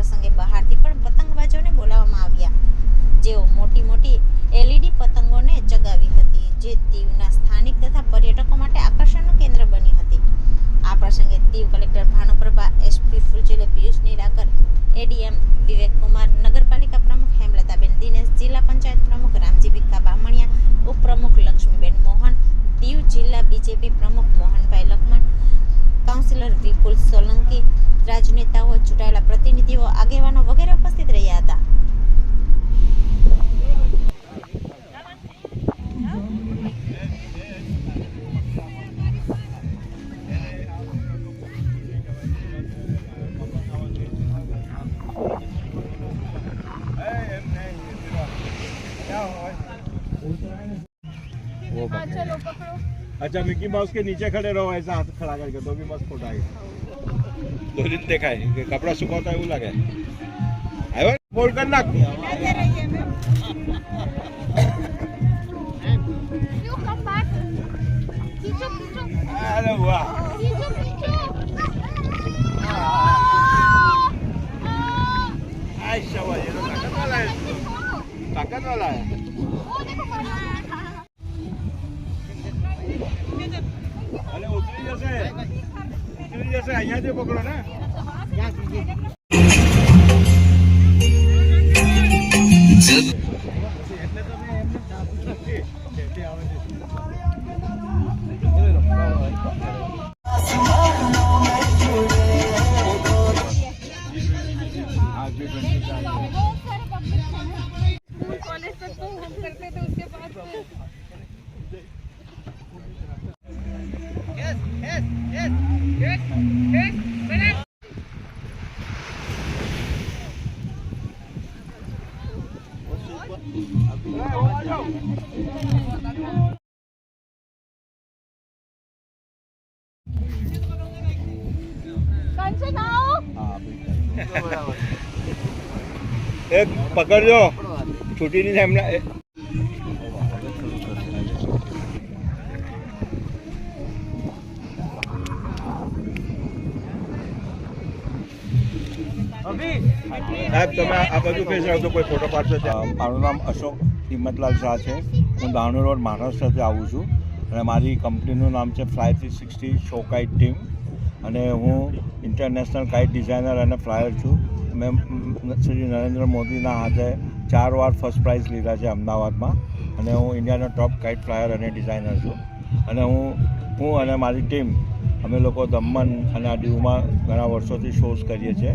પ્રસંગે બહારથી પણ પતંગબાજોને બોલાવવામાં આવ્યા, જેઓ મોટી મોટી LED પતંગોને ચગાવી હતી, જે દીવના સ્થાનિક તથા પર્યટકો માટે આકર્ષણનું કેન્દ્ર બની હતી. આ પ્રસંગે Diu collector Bhanuprabha, SP Fulchele Piyush Nirakar, ADM Vivekkumar, નગરપાલિકા પ્રમુખ હેમલતાબેન દિનેશ, જિલ્લા પંચાયત પ્રમુખ રામજી ભીખા બામણિયા, ઉપપ્રમુખ લક્ષ્મીબેન મોહન, દીવ જિલ્લા BJP પ્રમુખ મોહનભાઈ લખમણ, કાઉન્સિલર વિપુલ સોલંકી, રાજનેતાઓ, ચૂંટાયેલા પ્રતિનિધિઓ, આગેવાનો વગેરે ઉપસ્થિત રહ્યા હતા. अच्छा, मिकी माउस के नीचे खड़े रहो, ऐसा हाथ खड़ा करके तो भी मस्त फोटो आएगा. दो दिन देखा है कि कपड़ा सुखाता है वो लगा है. आयो बोल कर नाक. अरे वाह, ऐसा हुआ, ये तो ताकत वाला है, ताकत वाला है. अरे उतरी जैसे અહીંયા થી પકડો ને. कॉलेज तक तो हम करते थे, उसके बाद એક પકડજો, છૂટી નહીં થાય એમના. સાહેબ તમે આ બાજુ ફેસ રાખજો, કોઈ ફોટો પાડશો. મારું નામ અશોક હિંમતલાલ શાહ છે. હું દાણુ રોડ મહારાષ્ટ્રથી આવું છું અને મારી કંપનીનું નામ છે Fly 360 શો કાઇટ ટીમ અને હું ઇન્ટરનેશનલ કાઇટ ડિઝાઇનર અને ફ્લાયર છું. મેં શ્રી નરેન્દ્ર મોદીના હાથે 4 વાર ફર્સ્ટ પ્રાઇઝ લીધા છે અમદાવાદમાં અને હું ઇન્ડિયાનો ટોપ કાઇટ ફ્લાયર અને ડિઝાઇનર છું અને હું અને મારી ટીમ અમે લોકો દમણ અને આ દીવમાં ઘણા વર્ષોથી શોઝ કરીએ છીએ.